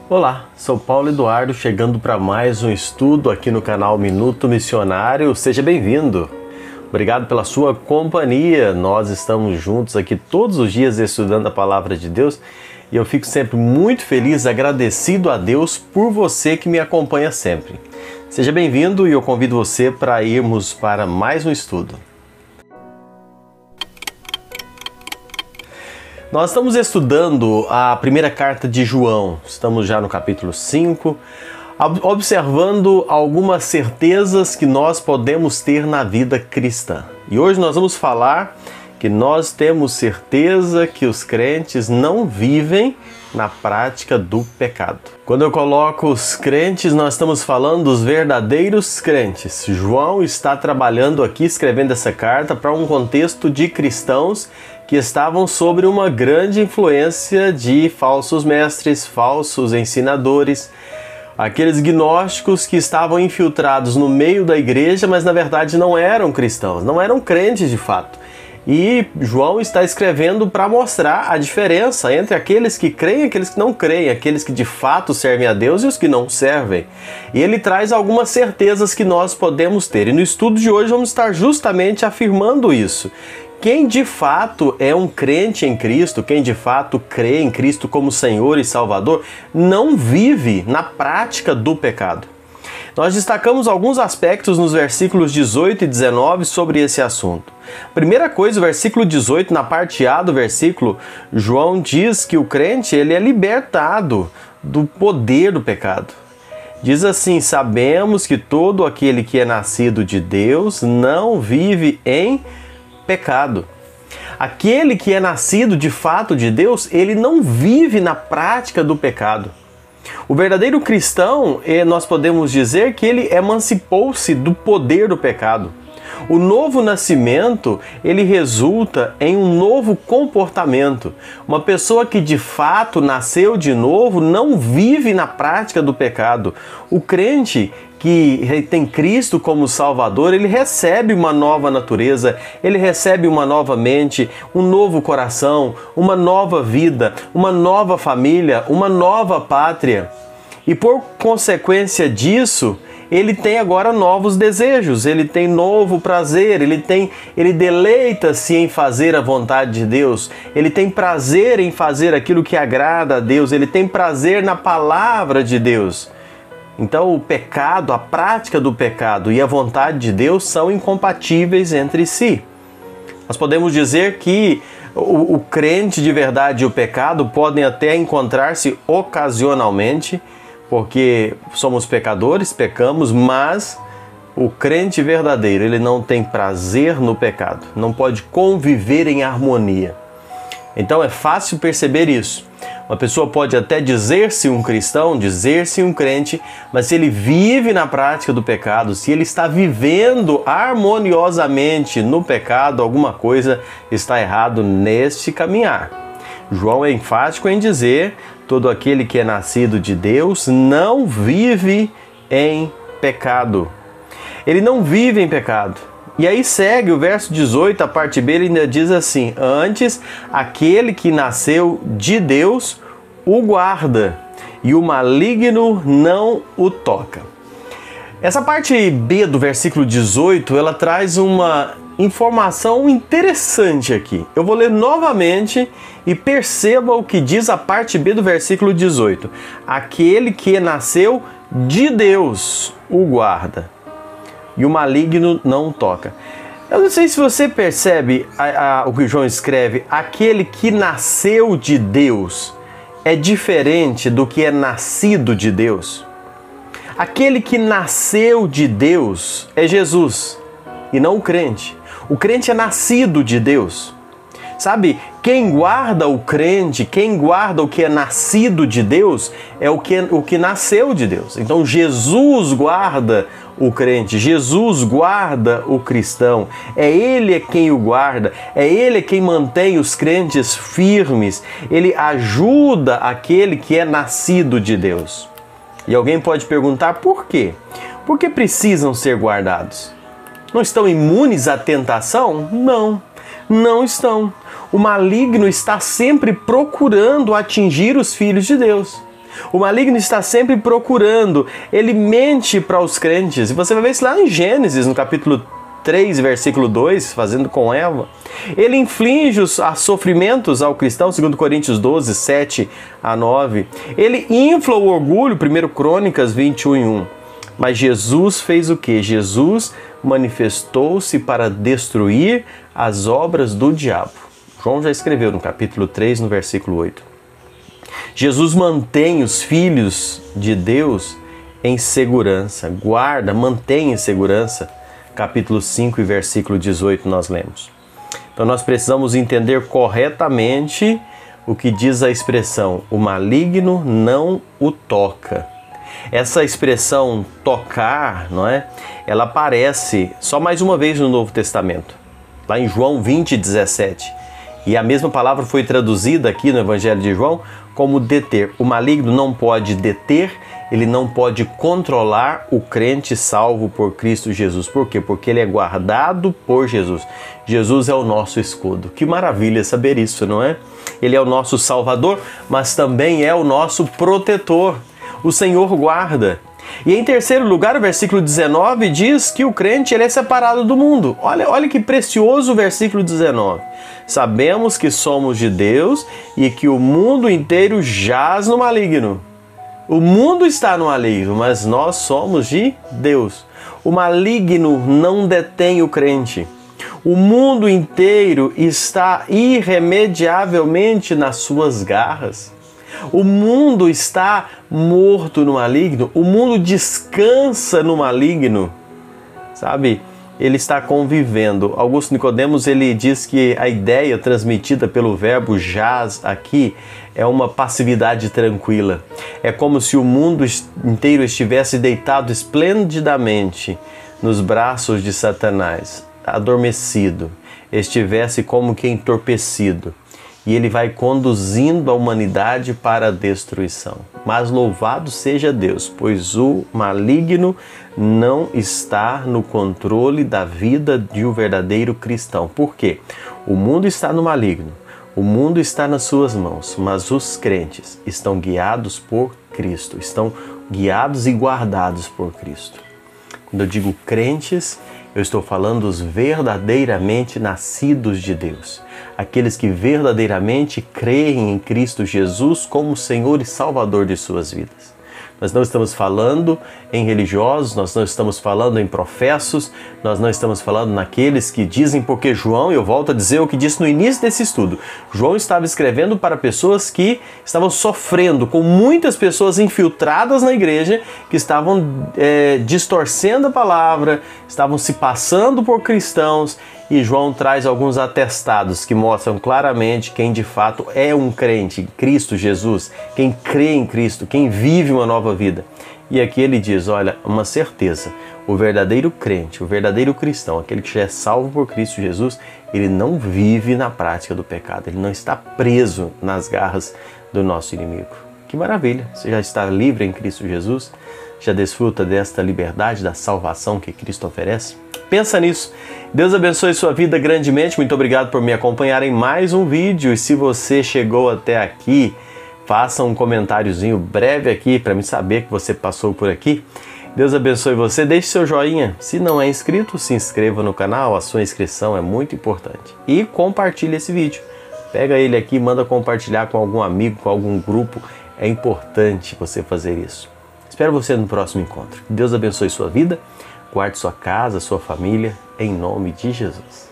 Olá, sou Paulo Eduardo, chegando para mais um estudo aqui no canal Minuto Missionário. Seja bem-vindo! Obrigado pela sua companhia. Nós estamos juntos aqui todos os dias estudando a Palavra de Deus e eu fico sempre muito feliz, agradecido a Deus por você que me acompanha sempre. Seja bem-vindo e eu convido você para irmos para mais um estudo. Nós estamos estudando a primeira carta de João, estamos já no capítulo 5, observando algumas certezas que nós podemos ter na vida cristã. E hoje nós vamos falar que nós temos certeza que os crentes não vivem na prática do pecado. Quando eu coloco os crentes, nós estamos falando dos verdadeiros crentes. João está trabalhando aqui, escrevendo essa carta para um contexto de cristãos que estavam sob uma grande influência de falsos mestres, falsos ensinadores, aqueles gnósticos que estavam infiltrados no meio da igreja, mas na verdade não eram cristãos, não eram crentes de fato. E João está escrevendo para mostrar a diferença entre aqueles que creem e aqueles que não creem, aqueles que de fato servem a Deus e os que não servem. E ele traz algumas certezas que nós podemos ter. E no estudo de hoje vamos estar justamente afirmando isso. Quem de fato é um crente em Cristo, quem de fato crê em Cristo como Senhor e Salvador, não vive na prática do pecado. Nós destacamos alguns aspectos nos versículos 18 e 19 sobre esse assunto. Primeira coisa, o versículo 18, na parte A do versículo, João diz que o crente ele é libertado do poder do pecado. Diz assim: sabemos que todo aquele que é nascido de Deus não vive em pecado. Aquele que é nascido de fato de Deus, ele não vive na prática do pecado. O verdadeiro cristão, nós podemos dizer que ele emancipou-se do poder do pecado. O novo nascimento, ele resulta em um novo comportamento. Uma pessoa que de fato nasceu de novo não vive na prática do pecado. O crente que tem Cristo como Salvador, ele recebe uma nova natureza, ele recebe uma nova mente, um novo coração, uma nova vida, uma nova família, uma nova pátria. E por consequência disso, ele tem agora novos desejos, ele tem novo prazer, ele deleita-se em fazer a vontade de Deus, ele tem prazer em fazer aquilo que agrada a Deus, ele tem prazer na palavra de Deus. Então o pecado, a prática do pecado e a vontade de Deus são incompatíveis entre si. Nós podemos dizer que o crente de verdade e o pecado podem até encontrar-se ocasionalmente, porque somos pecadores, pecamos, mas o crente verdadeiro, ele não tem prazer no pecado, não pode conviver em harmonia. Então é fácil perceber isso. Uma pessoa pode até dizer-se um cristão, dizer-se um crente, mas se ele vive na prática do pecado, se ele está vivendo harmoniosamente no pecado, alguma coisa está errado neste caminhar. João é enfático em dizer: todo aquele que é nascido de Deus não vive em pecado. Ele não vive em pecado. E aí segue o verso 18, a parte B, ele ainda diz assim: antes, aquele que nasceu de Deus o guarda, e o maligno não o toca. Essa parte B do versículo 18, ela traz uma informação interessante aqui. Eu vou ler novamente e perceba o que diz a parte B do versículo 18. Aquele que nasceu de Deus o guarda, e o maligno não o toca. Eu não sei se você percebe o que João escreve. Aquele que nasceu de Deus é diferente do que é nascido de Deus. Aquele que nasceu de Deus é Jesus e não o crente. O crente é nascido de Deus. Sabe, quem guarda o crente, quem guarda o que é nascido de Deus, é o que nasceu de Deus. Então Jesus guarda o crente, Jesus guarda o cristão, é Ele quem o guarda, é Ele quem mantém os crentes firmes, Ele ajuda aquele que é nascido de Deus. E alguém pode perguntar por quê? Por que precisam ser guardados? Não estão imunes à tentação? Não, não estão. O maligno está sempre procurando atingir os filhos de Deus. O maligno está sempre procurando, ele mente para os crentes. E você vai ver isso lá em Gênesis, no capítulo 3, versículo 2, fazendo com Eva. Ele inflige os sofrimentos ao cristão, 2 Coríntios 12, 7 a 9. Ele infla o orgulho, 1 Crônicas 21:1. Mas Jesus fez o quê? Jesus manifestou-se para destruir as obras do diabo. João já escreveu no capítulo 3, no versículo 8. Jesus mantém os filhos de Deus em segurança, guarda, mantém em segurança. Capítulo 5 e versículo 18 nós lemos. Então nós precisamos entender corretamente o que diz a expressão, o maligno não o toca. Essa expressão tocar, não é? Ela aparece só mais uma vez no Novo Testamento, lá em João 20:17. E a mesma palavra foi traduzida aqui no Evangelho de João como deter. O maligno não pode deter, ele não pode controlar o crente salvo por Cristo Jesus. Por quê? Porque ele é guardado por Jesus. Jesus é o nosso escudo. Que maravilha saber isso, não é? Ele é o nosso Salvador, mas também é o nosso protetor. O Senhor guarda. E em terceiro lugar, o versículo 19 diz que o crente ele é separado do mundo. Olha que precioso o versículo 19. Sabemos que somos de Deus e que o mundo inteiro jaz no maligno. O mundo está no maligno, mas nós somos de Deus. O maligno não detém o crente. O mundo inteiro está irremediavelmente nas suas garras. O mundo está morto no maligno, o mundo descansa no maligno, sabe? Ele está convivendo. Augusto Nicodemos, ele diz que a ideia transmitida pelo verbo jaz aqui é uma passividade tranquila. É como se o mundo inteiro estivesse deitado esplendidamente nos braços de Satanás, adormecido, estivesse como que entorpecido. E ele vai conduzindo a humanidade para a destruição. Mas louvado seja Deus, pois o maligno não está no controle da vida de um verdadeiro cristão. Por quê? O mundo está no maligno, o mundo está nas suas mãos, mas os crentes estão guiados por Cristo, estão guiados e guardados por Cristo. Quando eu digo crentes, eu estou falando dos verdadeiramente nascidos de Deus. Aqueles que verdadeiramente creem em Cristo Jesus como Senhor e Salvador de suas vidas. Nós não estamos falando em religiosos, nós não estamos falando em professos, nós não estamos falando naqueles que dizem, porque João, eu volto a dizer o que disse no início desse estudo, João estava escrevendo para pessoas que estavam sofrendo, com muitas pessoas infiltradas na igreja, que estavam distorcendo a palavra, estavam se passando por cristãos, e João traz alguns atestados que mostram claramente quem de fato é um crente em Cristo Jesus, quem crê em Cristo, quem vive uma nova vida. E aqui ele diz, olha, uma certeza, o verdadeiro crente, o verdadeiro cristão, aquele que já é salvo por Cristo Jesus, ele não vive na prática do pecado, ele não está preso nas garras do nosso inimigo. Que maravilha, você já está livre em Cristo Jesus, já desfruta desta liberdade, da salvação que Cristo oferece? Pensa nisso. Deus abençoe sua vida grandemente. Muito obrigado por me acompanhar em mais um vídeo. E se você chegou até aqui, faça um comentáriozinho breve aqui para me saber que você passou por aqui. Deus abençoe você. Deixe seu joinha. Se não é inscrito, se inscreva no canal. A sua inscrição é muito importante. E compartilhe esse vídeo. Pega ele aqui e manda compartilhar com algum amigo, com algum grupo. É importante você fazer isso. Espero você no próximo encontro. Deus abençoe sua vida. Guarde sua casa, sua família, em nome de Jesus.